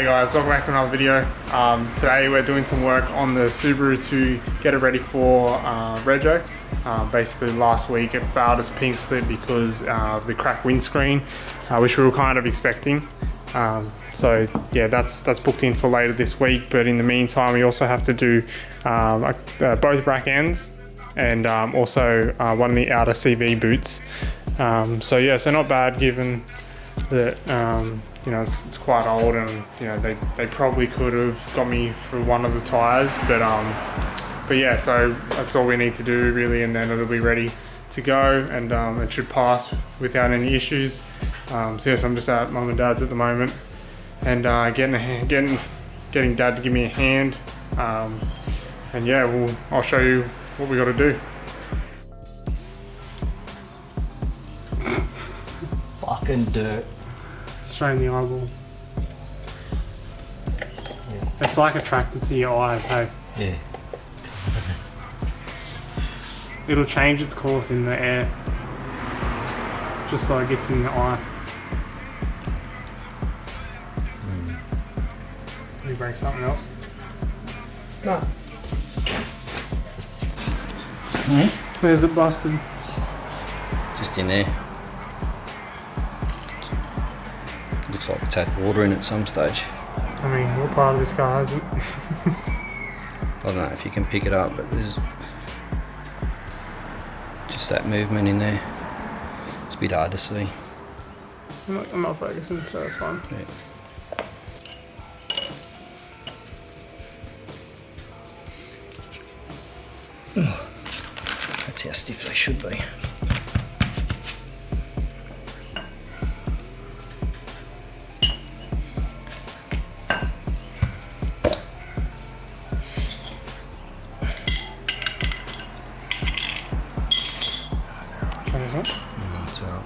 Hey guys, welcome back to another video. Today we're doing some work on the Subaru to get it ready for rego. Basically last week it failed as pink slip because of the cracked windscreen, which we were kind of expecting. So yeah, that's booked in for later this week, but in the meantime we also have to do both rack ends and also one of the outer CV boots. So yeah, so not bad given that you know, it's quite old, and you know they probably could have got me for one of the tires, but yeah, so that's all we need to do really, and then it'll be ready to go, and it should pass without any issues. So yes, I'm just at mum and dad's at the moment, and getting dad to give me a hand, and yeah, I'll show you what we got to do. Fucking dirt. Straight in the eyeball. Yeah. It's like attracted to your eyes, hey? Yeah. It'll change its course in the air, just so it gets in the eye. Can you break something else? No. Where's it busted? Just in there. Looks like it's had water in it at some stage. I mean, what part of this car is it? I don't know if you can pick it up, but there's just that movement in there. It's a bit hard to see. I'm not focusing, so it's fine. Yeah. That's how stiff they should be. That's all right.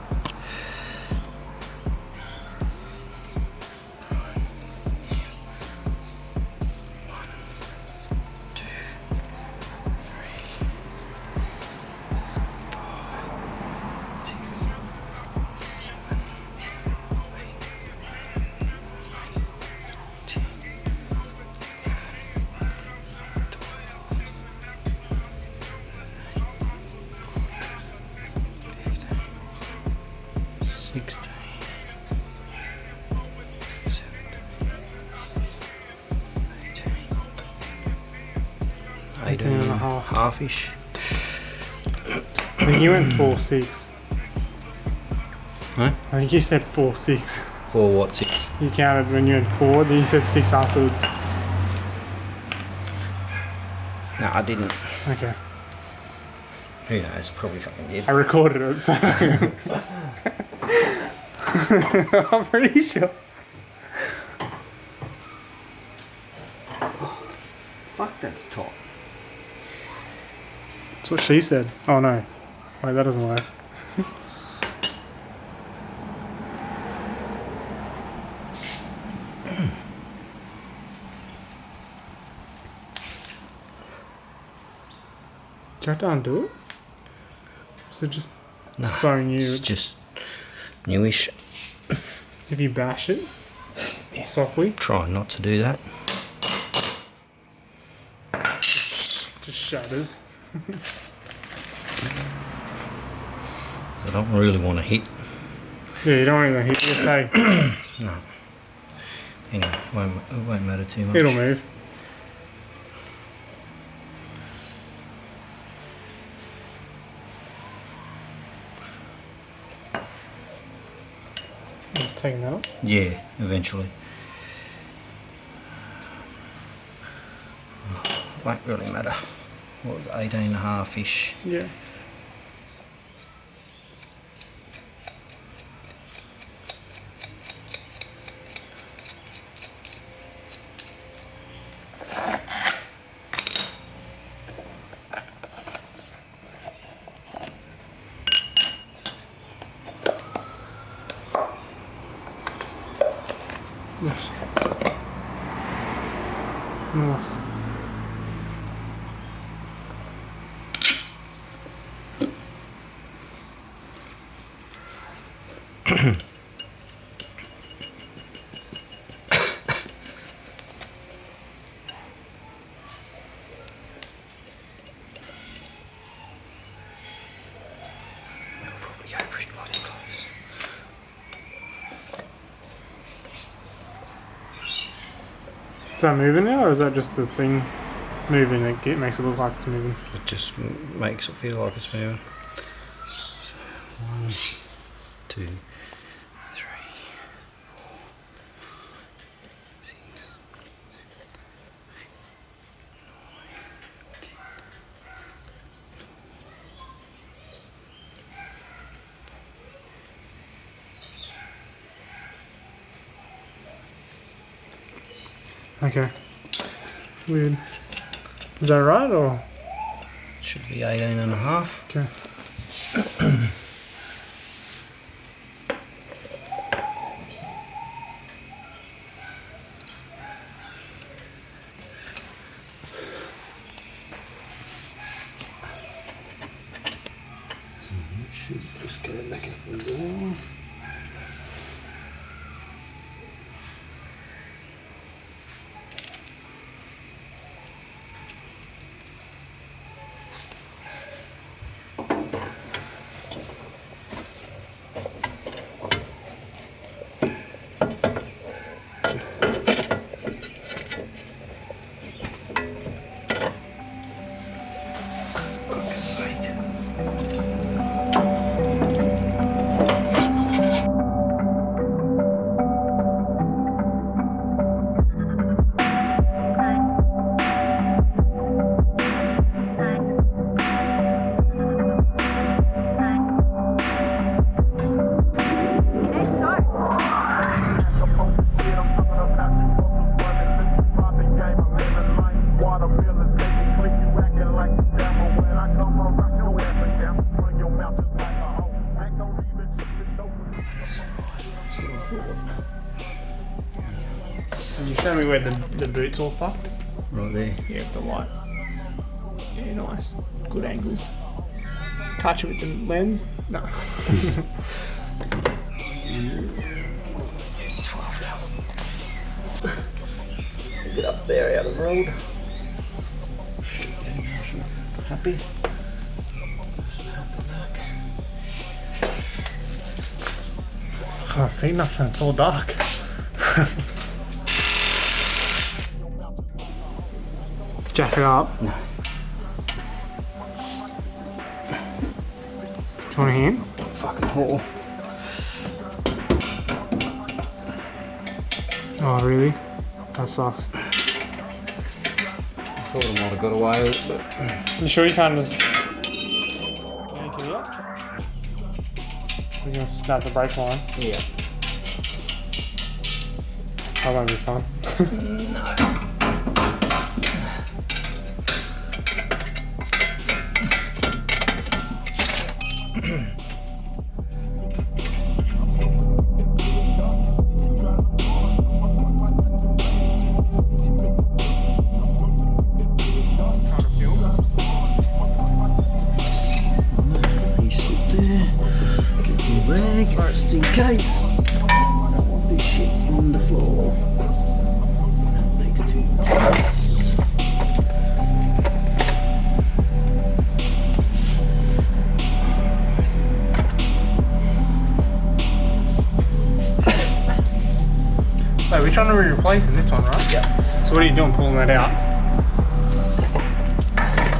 Eighteen and a half. Half-ish. I think you went 4.6. Huh? I think you said 4.6. Or what, 6? You counted when you had 4, then you said 6 afterwards. No, I didn't. Okay. Who knows? Probably fucking did. I recorded it, so I'm pretty sure. Fuck, that's top. That's what she said. Oh no. Wait, that doesn't work. Do you have to undo it? So just No, so new. it's just newish. If you bash it softly, Try not to do that. just shudders. I don't really want to hit. Yeah, you don't want to hit this, hey. No. Anyway, it won't matter too much. It'll move. Taking that off? Yeah, eventually. Won't really matter. What, 18 and a half-ish. Yeah. Nice. that moving now, or is that just the thing moving? It makes it look like it's moving. It just makes it feel like it's moving. So 1, 2, 3, 4, 6, 8, 9, 10. Okay. Weird. Is that right, or? should be 18 and a half. Okay. Should just get it back up and down. Can you show me where the boot's all fucked? Right there. Yeah, the light. Yeah, nice. Good angles. Touch it with the lens? No. 12 Get up there out of the road. Happy? Can't see nothing, it's all dark. Jack it up. No. Do you want a hand? Fucking hole. Oh, really? That sucks. I thought I might have got away with it, but You sure you can't just yank it up? We're gonna snap the brake line. yeah. That won't be fun. Just in case. I don't want this shit on the floor. That makes too much Wait, we're trying to be replacing this one, right? Yeah. So what are you doing pulling that out?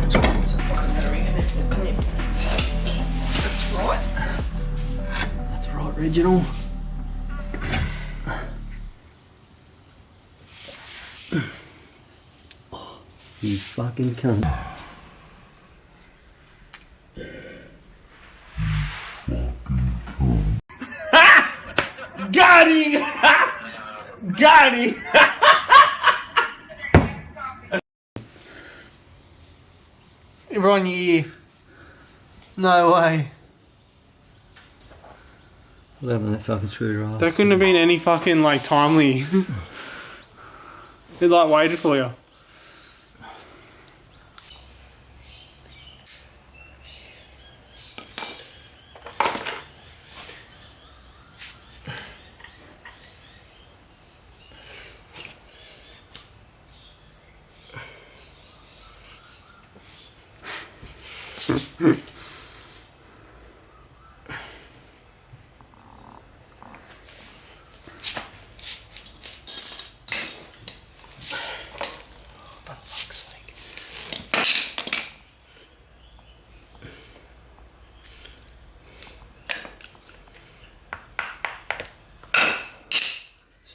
There's a fucking bearing in it. That's right. That's right, Reginald. Oh, you fucking cunt. Got him! Got him! You're on your ear. No way. What happened to that fucking screwdriver? That couldn't have been any fucking like timely. It like waited for you.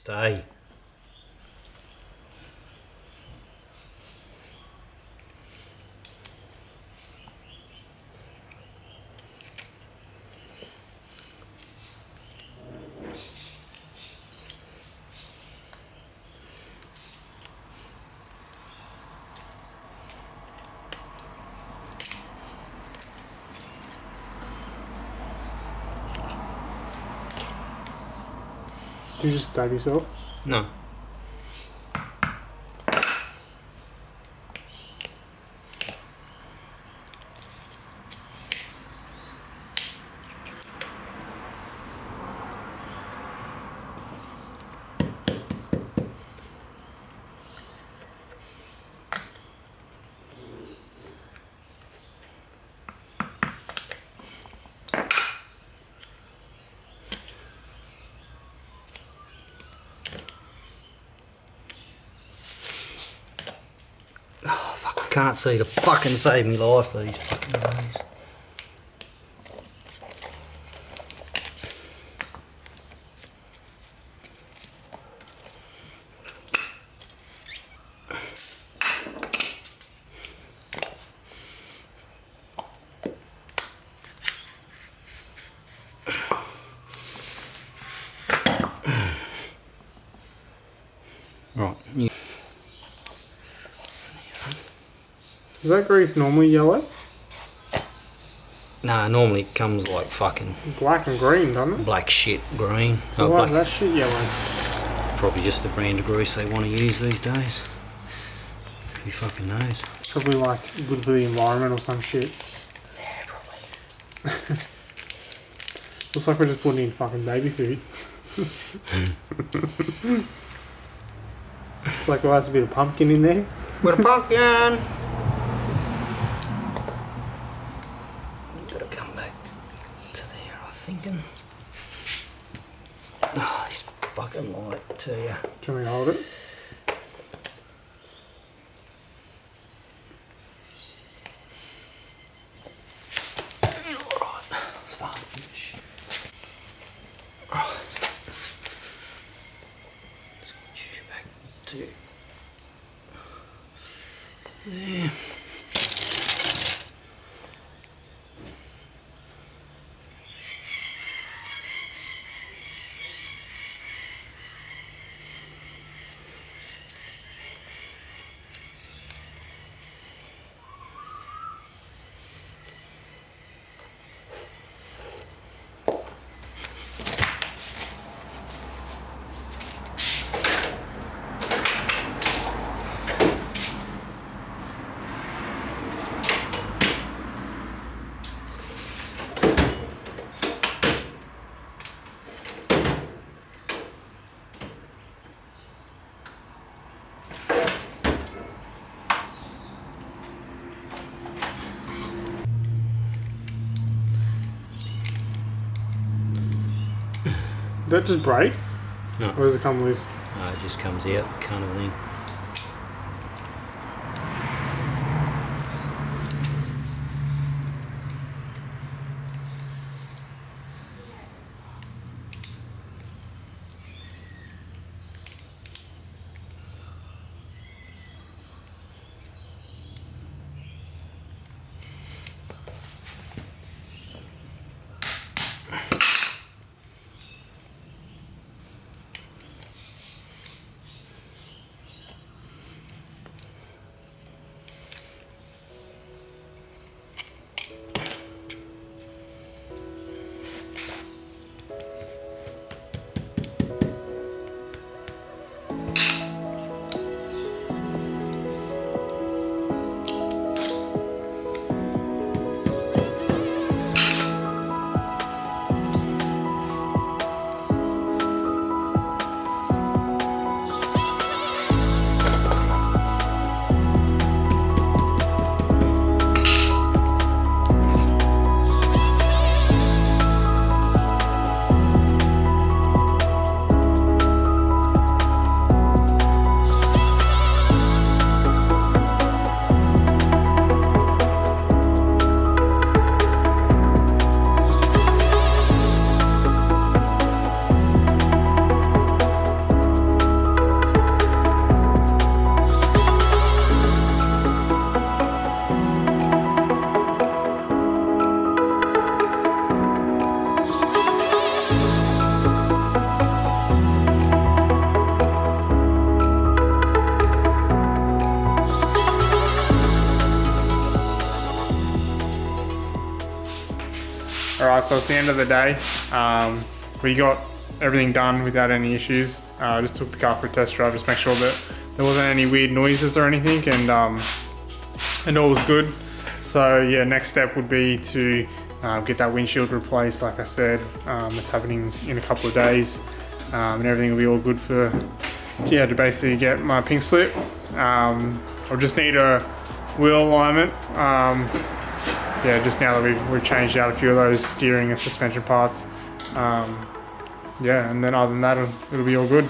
stay. Did you just stab yourself? No. Oh, fuck, I can't see to fucking save me life these fucking days. Right, you Is that grease normally yellow? nah, normally it comes like fucking Black and green, doesn't it? black shit green. So Oh, why is black. that shit yellow? Probably just the brand of grease they want to use these days. Who fucking knows? Probably like good for the environment or some shit. Yeah, probably. Looks like we're just putting in fucking baby food. It's like, well, that's a bit of pumpkin in there. With a pumpkin! Gotta come back to there, I'm thinking. Oh, this fucking light to you. Do you want me to hold it? Alright, start this shit. Right. Let's choose you back to there. Did that just break? No. Or does it come loose? It just comes out, kind of thing. Alright, so it's the end of the day. We got everything done without any issues. I just took the car for a test drive, just make sure that there wasn't any weird noises or anything, and all was good. So yeah, next step would be to get that windshield replaced. Like I said, it's happening in a couple of days, and everything will be all good for, yeah, to basically get my pink slip. I'll just need a wheel alignment. Yeah, just now that we've changed out a few of those steering and suspension parts. Yeah, and then other than that, it'll be all good.